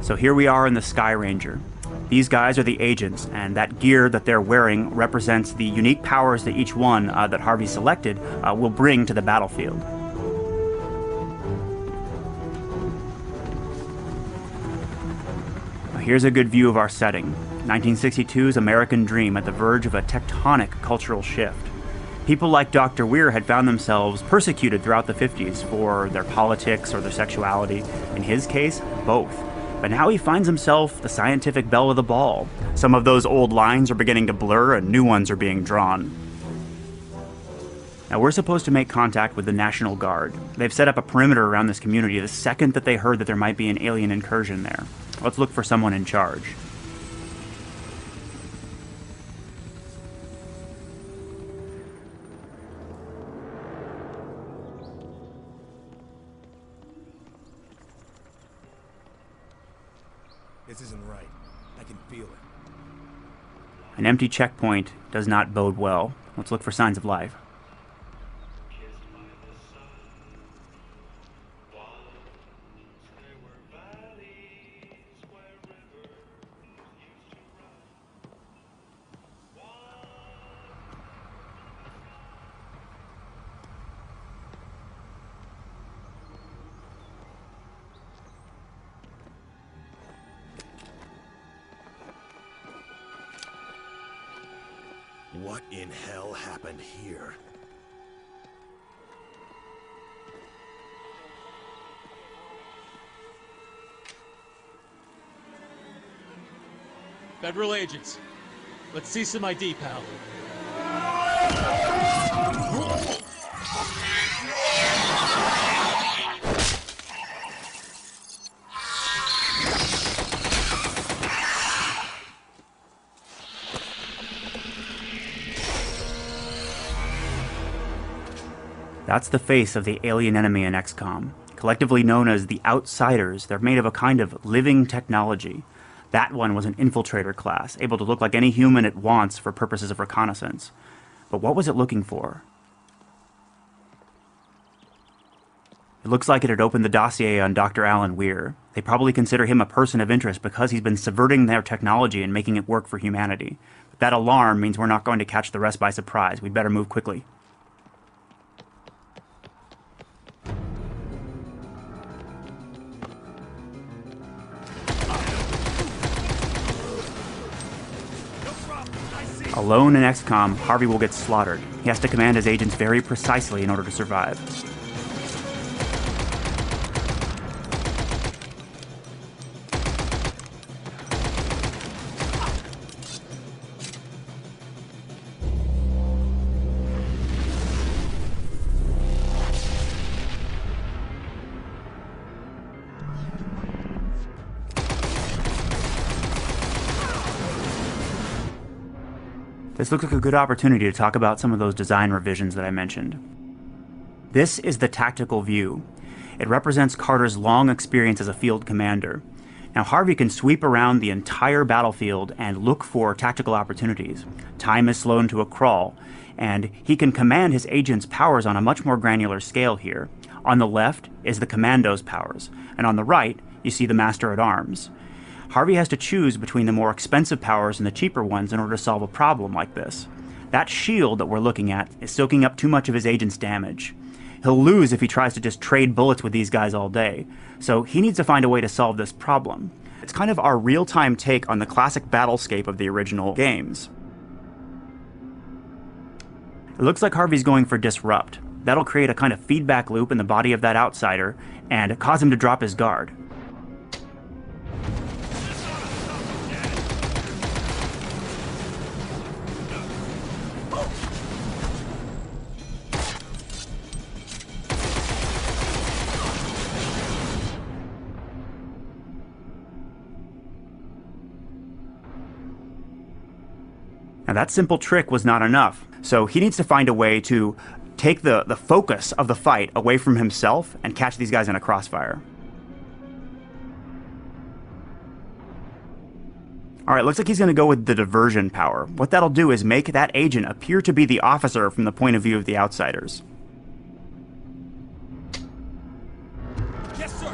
So here we are in the Sky Ranger. These guys are the agents, and that gear that they're wearing represents the unique powers that each one that Harvey selected will bring to the battlefield. Here's a good view of our setting. 1962's American dream at the verge of a tectonic cultural shift. People like Dr. Weir had found themselves persecuted throughout the 50s for their politics or their sexuality. In his case, both. But now he finds himself the scientific belle of the ball. Some of those old lines are beginning to blur and new ones are being drawn. Now we're supposed to make contact with the National Guard. They've set up a perimeter around this community the second that they heard that there might be an alien incursion there. Let's look for someone in charge. This isn't right. I can feel it. An empty checkpoint does not bode well. Let's look for signs of life. What in hell happened here? Federal agents. Let's see some ID, pal. That's the face of the alien enemy in XCOM. Collectively known as the Outsiders, they're made of a kind of living technology. That one was an infiltrator class, able to look like any human it wants for purposes of reconnaissance. But what was it looking for? It looks like it had opened the dossier on Dr. Alan Weir. They probably consider him a person of interest because he's been subverting their technology and making it work for humanity. But that alarm means we're not going to catch the rest by surprise. We'd better move quickly. Alone in XCOM, Harvey will get slaughtered. He has to command his agents very precisely in order to survive. This looks like a good opportunity to talk about some of those design revisions that I mentioned. This is the tactical view. It represents Carter's long experience as a field commander. Now Harvey can sweep around the entire battlefield and look for tactical opportunities. Time is slowed to a crawl, and he can command his agents' powers on a much more granular scale here. On the left is the commando's powers, and on the right you see the master-at-arms. Harvey has to choose between the more expensive powers and the cheaper ones in order to solve a problem like this. That shield that we're looking at is soaking up too much of his agent's damage. He'll lose if he tries to just trade bullets with these guys all day, so he needs to find a way to solve this problem. It's kind of our real-time take on the classic battlescape of the original games. It looks like Harvey's going for Disrupt. That'll create a kind of feedback loop in the body of that outsider and cause him to drop his guard. Now that simple trick was not enough, so he needs to find a way to take the focus of the fight away from himself and catch these guys in a crossfire. Alright, looks like he's going to go with the diversion power. What that'll do is make that agent appear to be the officer from the point of view of the outsiders. Yes, sir.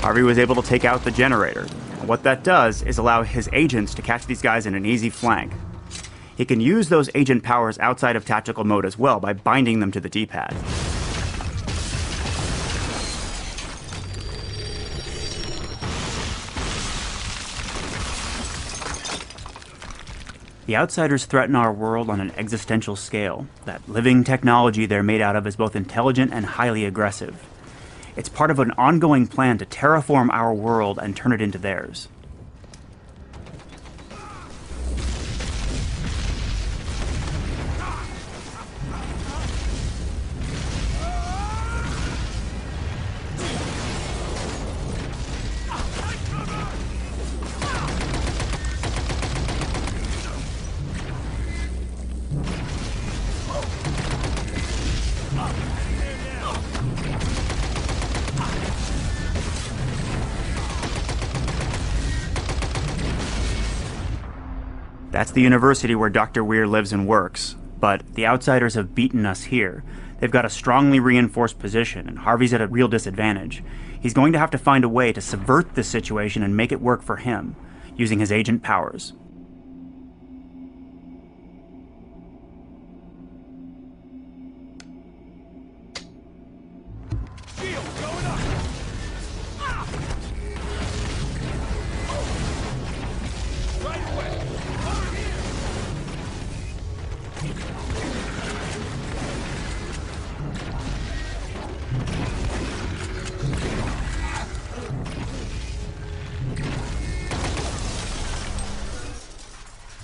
Harvey was able to take out the generator. And what that does is allow his agents to catch these guys in an easy flank. He can use those agent powers outside of tactical mode as well by binding them to the D-pad. The Outsiders threaten our world on an existential scale. That living technology they're made out of is both intelligent and highly aggressive. It's part of an ongoing plan to terraform our world and turn it into theirs. That's the university where Dr. Weir lives and works, but the Outsiders have beaten us here. They've got a strongly reinforced position, and Harvey's at a real disadvantage. He's going to have to find a way to subvert this situation and make it work for him, using his agent powers.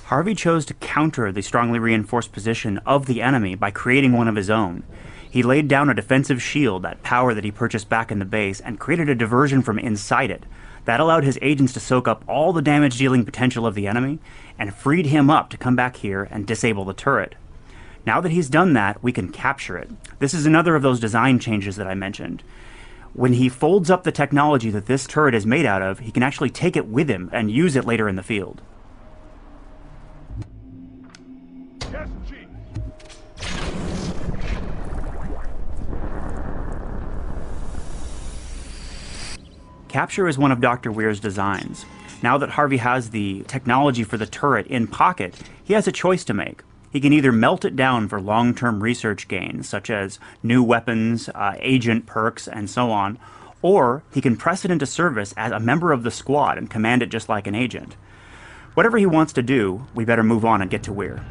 Harvey chose to counter the strongly reinforced position of the enemy by creating one of his own. He laid down a defensive shield, that power that he purchased back in the base, and created a diversion from inside it. That allowed his agents to soak up all the damage-dealing potential of the enemy, and freed him up to come back here and disable the turret. Now that he's done that, we can capture it. This is another of those design changes that I mentioned. When he folds up the technology that this turret is made out of, he can actually take it with him and use it later in the field. Yes, Chief. Capture is one of Dr. Weir's designs. Now that Harvey has the technology for the turret in pocket, he has a choice to make. He can either melt it down for long-term research gains, such as new weapons, agent perks, and so on, or he can press it into service as a member of the squad and command it just like an agent. Whatever he wants to do, we better move on and get to Weir.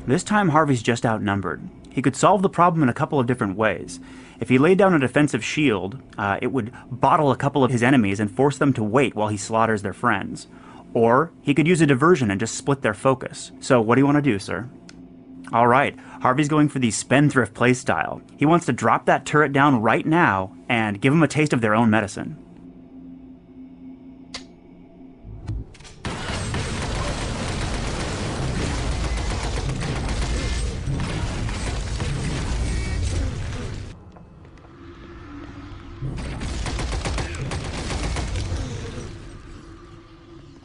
This time Harvey's just outnumbered. He could solve the problem in a couple of different ways. If he laid down a defensive shield, it would bottle a couple of his enemies and force them to wait while he slaughters their friends. Or he could use a diversion and just split their focus. So what do you want to do, sir? Alright, Harvey's going for the spendthrift playstyle. He wants to drop that turret down right now and give them a taste of their own medicine.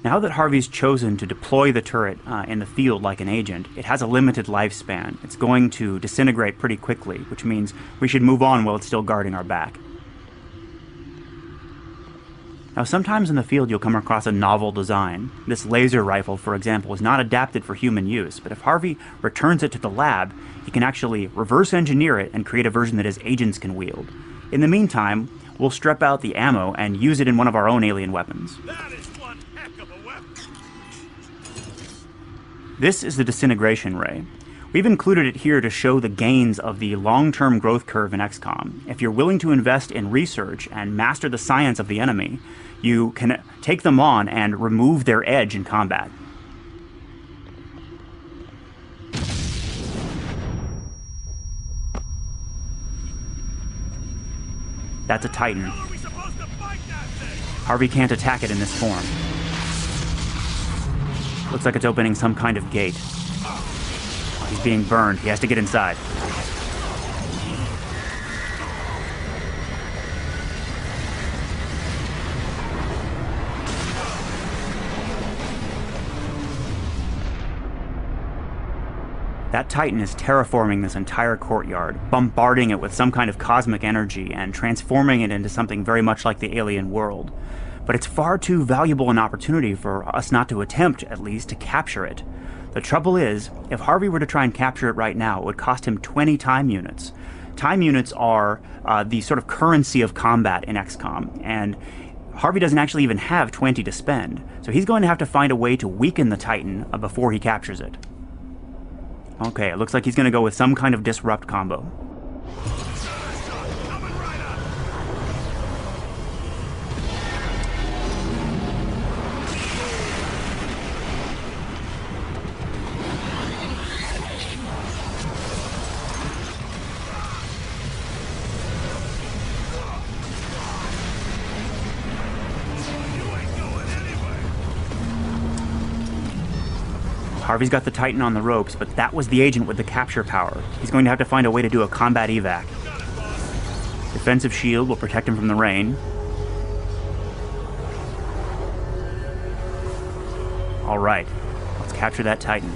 Now that Harvey's chosen to deploy the turret in the field like an agent, it has a limited lifespan. It's going to disintegrate pretty quickly, which means we should move on while it's still guarding our back. Now sometimes in the field you'll come across a novel design. This laser rifle, for example, is not adapted for human use, but if Harvey returns it to the lab, he can actually reverse engineer it and create a version that his agents can wield. In the meantime, we'll strip out the ammo and use it in one of our own alien weapons. That is one heck of a weapon. This is the disintegration ray. We've included it here to show the gains of the long-term growth curve in XCOM. If you're willing to invest in research and master the science of the enemy, you can take them on and remove their edge in combat. That's a Titan. How are we supposed to fight that thing? Harvey can't attack it in this form. Looks like it's opening some kind of gate. He's being burned. He has to get inside. That Titan is terraforming this entire courtyard, bombarding it with some kind of cosmic energy and transforming it into something very much like the alien world. But it's far too valuable an opportunity for us not to attempt, at least, to capture it. The trouble is, if Harvey were to try and capture it right now, it would cost him 20 time units. Time units are the sort of currency of combat in XCOM, and Harvey doesn't actually even have 20 to spend, so he's going to have to find a way to weaken the Titan before he captures it. Okay, it looks like he's going to go with some kind of disrupt combo. Coming right up. You ain't going anywhere. Harvey's got the Titan on the ropes, but that was the agent with the capture power. He's going to have to find a way to do a combat evac. Defensive shield will protect him from the rain. Alright, let's capture that Titan.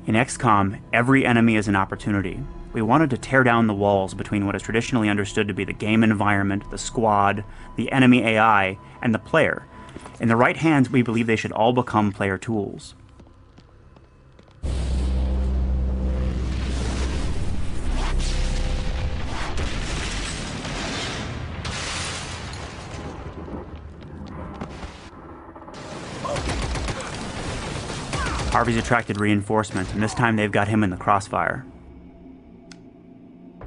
In XCOM, every enemy is an opportunity. We wanted to tear down the walls between what is traditionally understood to be the game environment, the squad, the enemy AI, and the player. In the right hands, we believe they should all become player tools. Harvey's attracted reinforcements, and this time they've got him in the crossfire.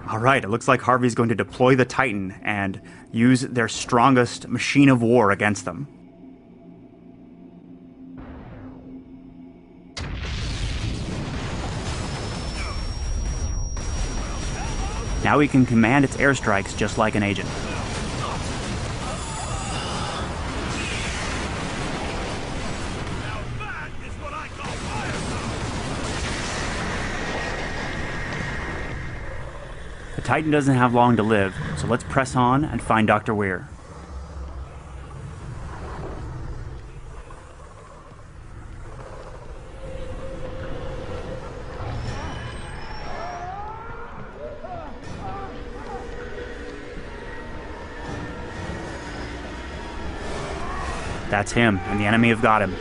Alright, it looks like Harvey's going to deploy the Titan and use their strongest machine of war against them. Now he can command its airstrikes just like an agent. The Titan doesn't have long to live, so let's press on and find Dr. Weir. That's him, and the enemy have got him.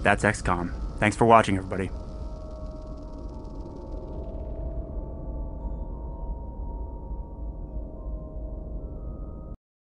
That's XCOM. Thanks for watching, everybody.